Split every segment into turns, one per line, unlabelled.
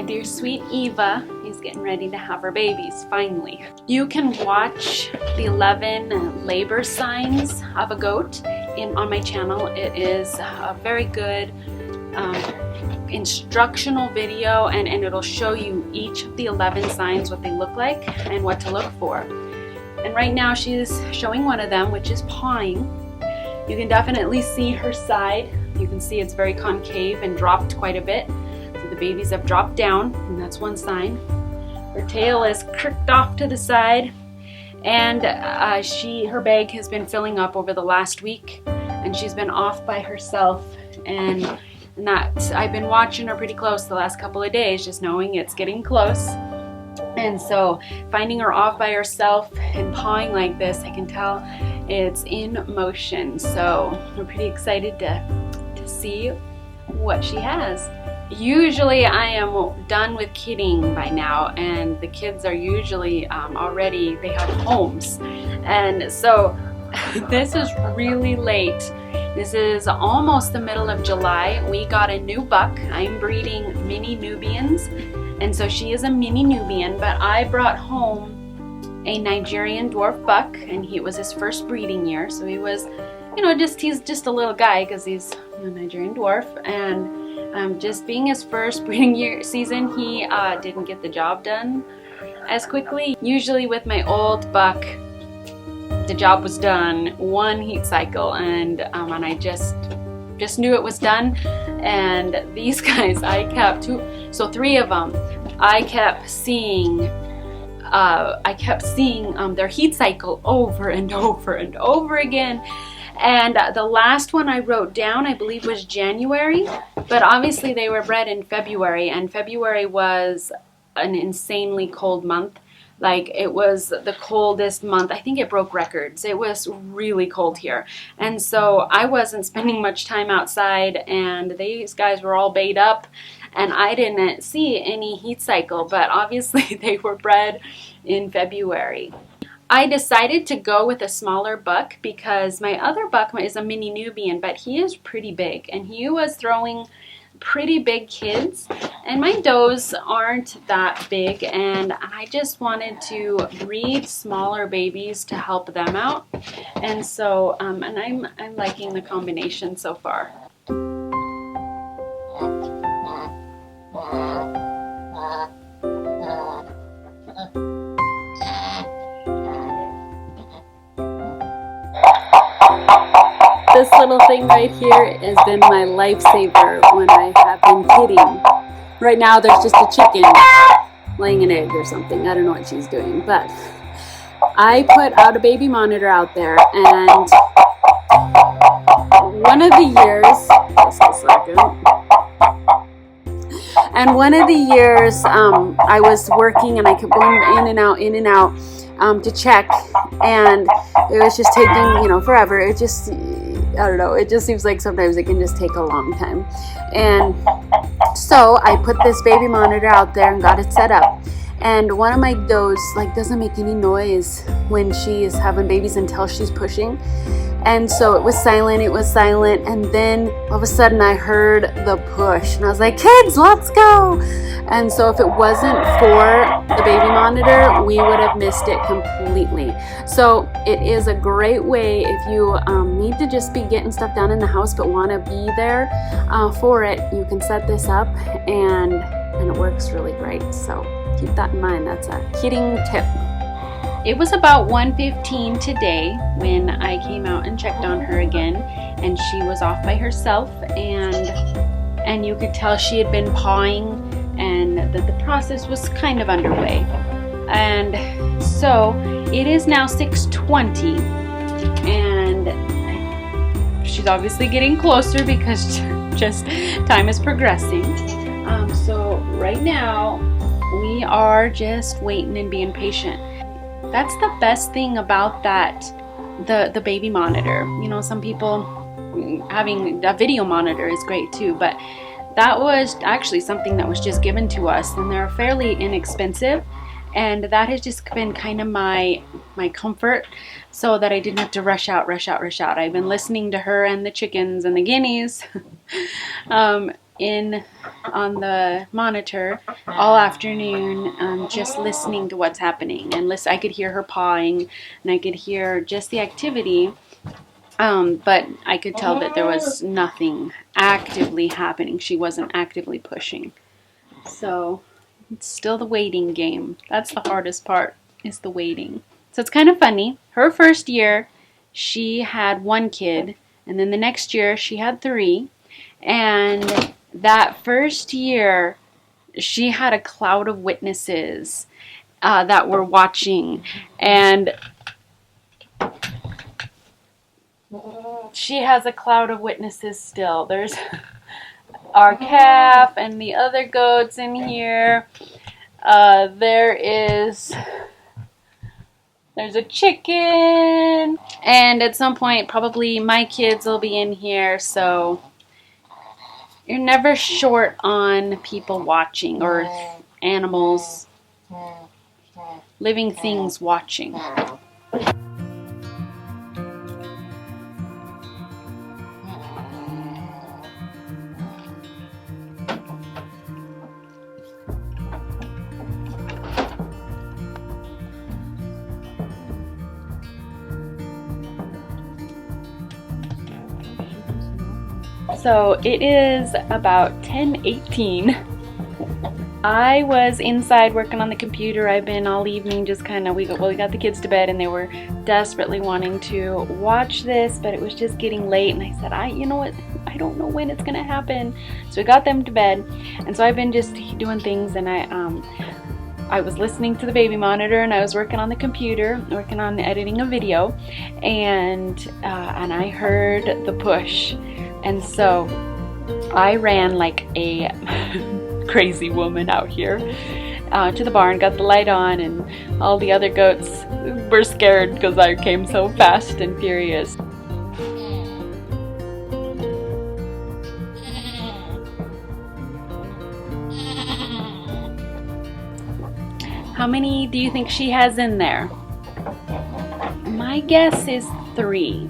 dear sweet Eva is getting ready to have her babies, finally. You can watch the 11 labor signs of a goat on my channel. It is a very good instructional video, and it'll show you each of the 11 signs, what they look like and what to look for. And right now she's showing one of them, which is pawing. You can definitely see her side. You can see it's very concave and dropped quite a bit. So the babies have dropped down, and that's one sign. Her tail is cricked off to the side, and her bag has been filling up over the last week, and she's been off by herself. And that I've been watching her pretty close the last couple of days, just knowing it's getting close. And so finding her off by herself and pawing like this, I can tell it's in motion. So we're pretty excited to see what she has. Usually I am done with kidding by now, and the kids are usually already, they have homes. And so this is really late. This is almost the middle of July. We got a new buck. I'm breeding Mini-Nubians, and so she is a Mini-Nubian, but I brought home a Nigerian dwarf buck, and it was his first breeding year. So he was, he's just a little guy because he's a Nigerian dwarf, and just being his first breeding season, he didn't get the job done as quickly. Usually with my old buck, the job was done one heat cycle, and I just knew it was done. And these guys, I kept three of them, I kept seeing their heat cycle over and over and over again. And the last one I wrote down, I believe, was January, but obviously they were bred in February, and February was an insanely cold month. Like, it was the coldest month. I think it broke records. It was really cold here. And so I wasn't spending much time outside, and these guys were all bayed up, and I didn't see any heat cycle, but obviously they were bred in February. I decided to go with a smaller buck because my other buck is a Mini-Nubian, but he is pretty big, and he was throwing pretty big kids, and my does aren't that big, and I just wanted to breed smaller babies to help them out. And so and I'm liking the combination so far. This little thing right here has been my lifesaver when I have been kidding. Right now there's just a chicken laying an egg or something. I don't know what she's doing, but I put out a baby monitor out there, and one of the years, just a second, and one of the years I was working and I kept going in and out to check, and it was just taking, forever. It just, I don't know, it just seems like sometimes it can just take a long time. And so I put this baby monitor out there and got it set up. And one of my does doesn't make any noise when she is having babies until she's pushing. And so it was silent, and then all of a sudden I heard the push, and I was like, kids, let's go! And so if it wasn't for the baby monitor, we would have missed it completely. So it is a great way if you need to just be getting stuff done in the house but want to be there for it. You can set this up, and it works really great. So keep that in mind. That's a kidding tip. It was about 1:15 today when I came out and checked on her again, and she was off by herself, and you could tell she had been pawing, and that the process was kind of underway. And so it is now 6:20, and she's obviously getting closer because just time is progressing. So right now we are just waiting and being patient. That's the best thing about the baby monitor. Some people having a video monitor is great too, but that was actually something that was just given to us, and they're fairly inexpensive, and that has just been kind of my comfort, so that I didn't have to rush out. I've been listening to her and the chickens and the guineas in on the monitor all afternoon, just listening to what's happening. And I could hear her pawing, and I could hear just the activity. But I could tell that there was nothing actively happening. She wasn't actively pushing. So it's still the waiting game. That's the hardest part, is the waiting. So it's kind of funny. Her first year, she had 1 kid, and then the next year she had 3. And that first year, she had a cloud of witnesses that were watching. And she has a cloud of witnesses still. There's our calf and the other goats in here. There's a chicken. And at some point, probably my kids will be in here. So you're never short on people watching, or animals, living things watching. So it is about 10:18. I was inside working on the computer. I've been all evening just kind of, we got the kids to bed, and they were desperately wanting to watch this, but it was just getting late, and I said, you know what, I don't know when it's gonna happen. So we got them to bed, and so I've been just doing things, and I was listening to the baby monitor, and I was working on the computer, working on editing a video, and I heard the push. And so I ran like a crazy woman out here to the barn, got the light on, and all the other goats were scared because I came so fast and furious. How many do you think she has in there? My guess is 3.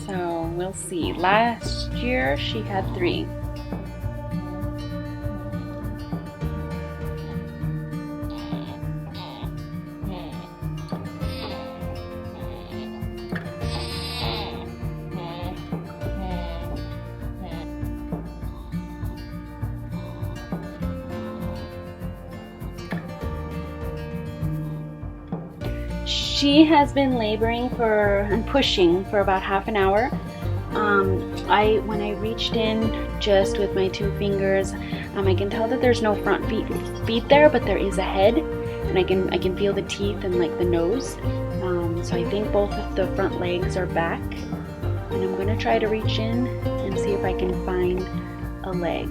So we'll see. Last year she had 3. She has been laboring and pushing for about half an hour. When I reached in just with my 2 fingers, I can tell that there's no front feet there, but there is a head, and I can feel the teeth and like the nose. So I think both of the front legs are back, and I'm gonna try to reach in and see if I can find a leg.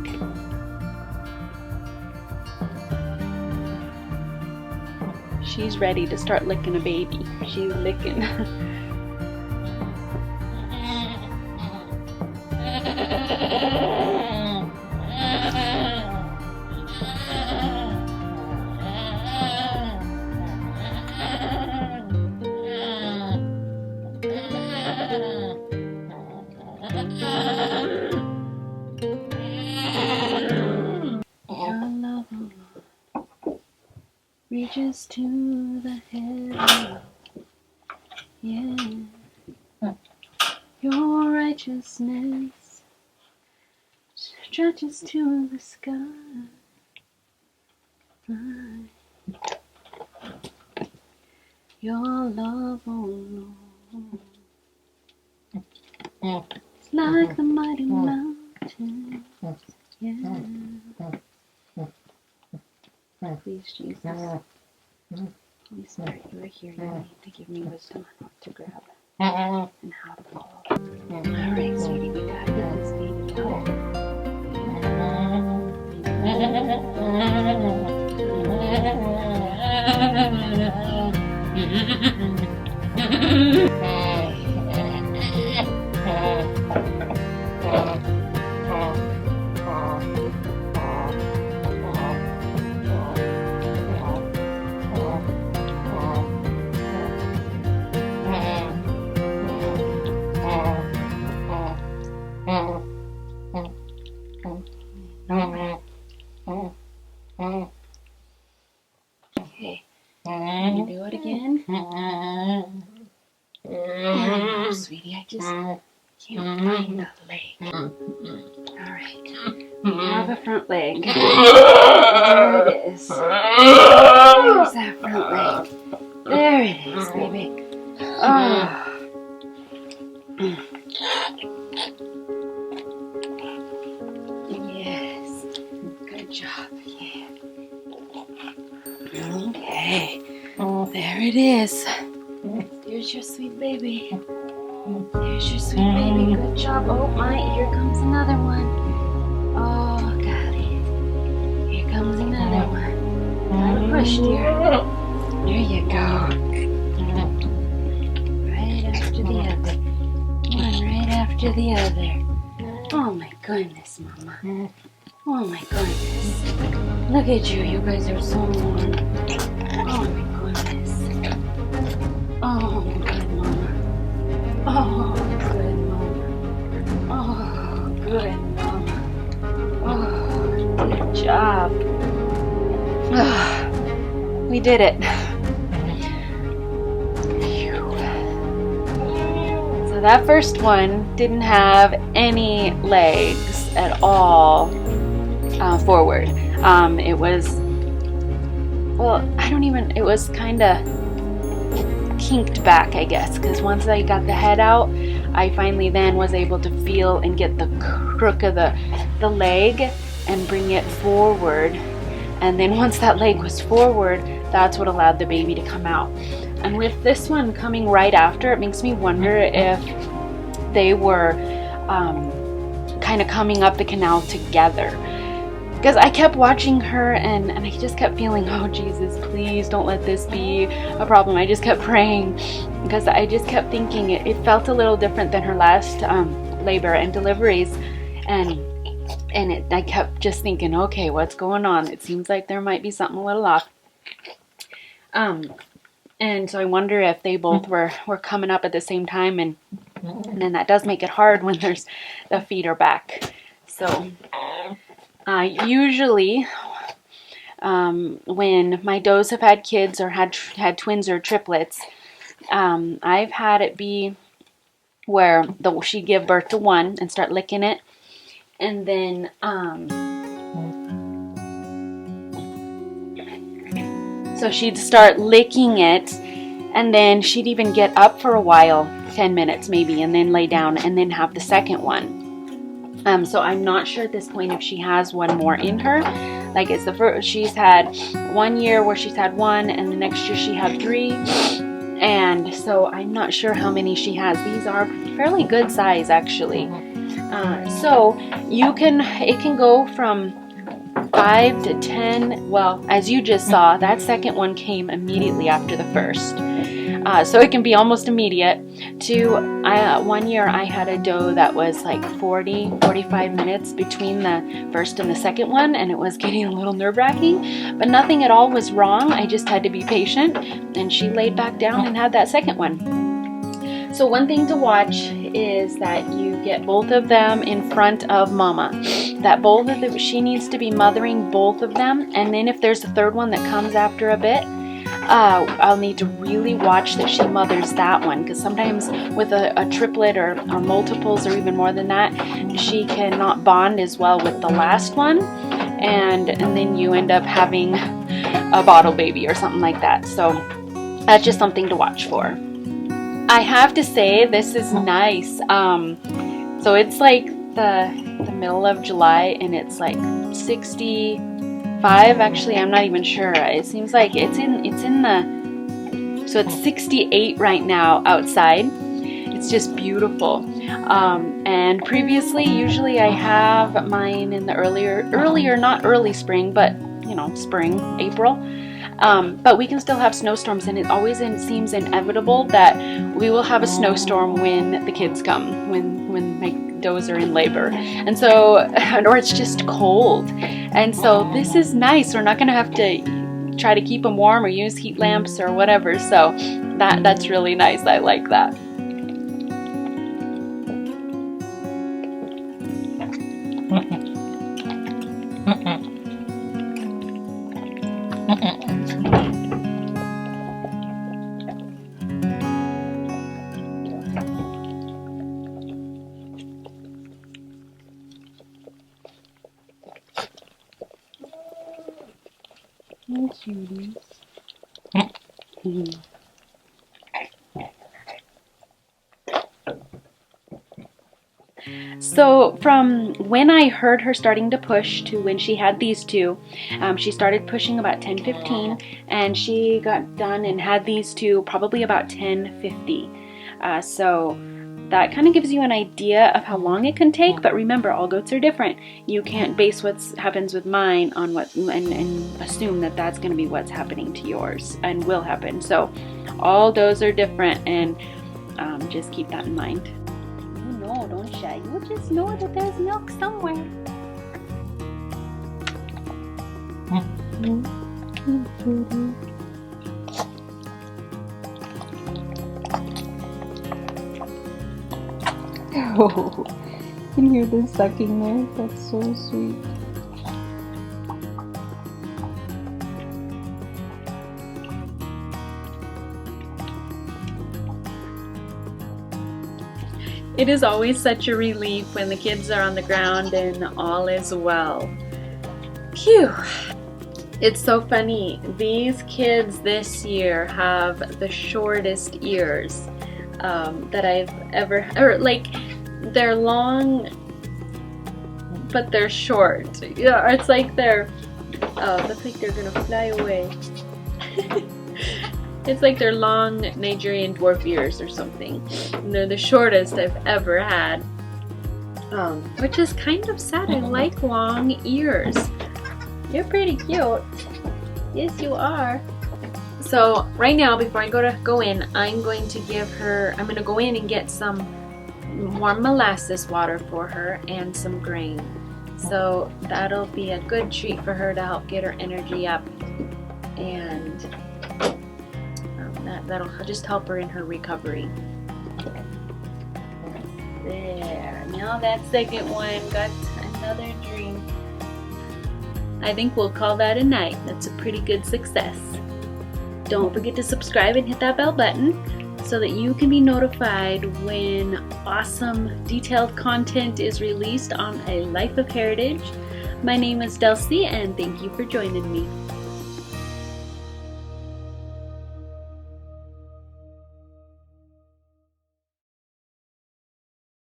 She's ready to start licking a baby. She's licking. Reaches to the heaven, yeah. Your righteousness stretches to the sky. Your love, oh Lord, it's like the mighty mountains, yeah. Please, Jesus. Holy Spirit, you are here. You need to give me wisdom on what to grab and how to follow. Alright, sweetie, we gotta get this baby Oh, sweetie, I just can't find a leg. Alright, we have a front leg. There it is. There's that front leg. There it is, baby. Oh. Yes. Good job. Yeah. Okay. There it is. There's your sweet baby. There's your sweet baby. Good job. Oh my, here comes another one. Oh, golly. Here comes another one. Gotta push, dear. There you go. Right after the other. One right after the other. Oh my goodness, Mama. Oh my goodness. Look at you. You guys are so warm. Oh my goodness. Oh, good Mama. Oh, good Mama. Oh, good Mama. Oh, good job. We did it. So that first one didn't have any legs at all forward. It was, well, it was kind of kinked back, I guess, because once I got the head out, I finally then was able to feel and get the crook of the leg and bring it forward. And then once that leg was forward, that's what allowed the baby to come out. And with this one coming right after, it makes me wonder if they were kind of coming up the canal together. Because I kept watching her and I just kept feeling, oh Jesus, please don't let this be a problem. I just kept praying because I just kept thinking it felt a little different than her last labor and deliveries. I kept just thinking, okay, what's going on? It seems like there might be something a little off. And so I wonder if they both were coming up at the same time, and then that does make it hard when the feet are back. So usually when my does have had kids or had twins or triplets, I've had it be where she'd give birth to one and start licking it, and then so she'd start licking it, and then she'd even get up for a while, 10 minutes maybe, and then lay down and then have the second one. So I'm not sure at this point if she has one more in her. Like it's the first, she's had 1 year where she's had one, and the next year she had 3. And so I'm not sure how many she has. These are fairly good size actually. So it can go from 5 to 10. Well, as you just saw, that second one came immediately after the first. So it can be almost immediate. To 1 year I had a doe that was like 45 minutes between the first and the second one, and it was getting a little nerve-wracking, but nothing at all was wrong. I just had to be patient, and she laid back down and had that second one. So one thing to watch is that you get both of them in front of Mama. That she needs to be mothering both of them, and then if there's a third one that comes after a bit, I'll need to really watch that she mothers that one, because sometimes with a triplet or multiples or even more than that, she cannot bond as well with the last one, and then you end up having a bottle baby or something like that. So that's just something to watch for. I have to say this is nice. So it's like the middle of July, and it's like 65. Actually, I'm not even sure. It seems like it's it's 68 right now outside. It's just beautiful. And previously, usually I have mine in the earlier, not early spring, but spring, April. But we can still have snowstorms, and it always seems inevitable that we will have a snowstorm when the kids come, when my does are in labor, and so, or it's just cold, and so this is nice. We're not going to have to try to keep them warm or use heat lamps or whatever. So that's really nice. I like that. cuties. So from when I heard her starting to push to when she had these two, she started pushing about 10:15, and she got done and had these two probably about 10:50. So that kind of gives you an idea of how long it can take, but remember, all goats are different. You can't base what happens with mine on what and assume that that's going to be what's happening to yours and will happen. So all does are different, and just keep that in mind. No, don't shy. You just know that there's milk somewhere. Oh, you can hear the sucking there. That's so sweet. It is always such a relief when the kids are on the ground and all is well. Phew! It's so funny. These kids this year have the shortest ears that I've ever, or like they're long, but they're short. Yeah, it's like they're, looks like they're gonna fly away. It's like they're long Nigerian dwarf ears or something. And they're the shortest I've ever had, which is kind of sad. I like long ears. You're pretty cute. Yes, you are. So right now, before I go in, I'm going to give her, I'm going to go in and get some warm molasses water for her and some grain. So that'll be a good treat for her to help get her energy up, and that'll just help her in her recovery. There, now that second one got another drink. I think we'll call that a night. That's a pretty good success. Don't forget to subscribe and hit that bell button so that you can be notified when awesome detailed content is released on A Life of Heritage. My name is Delcy, and thank you for joining me.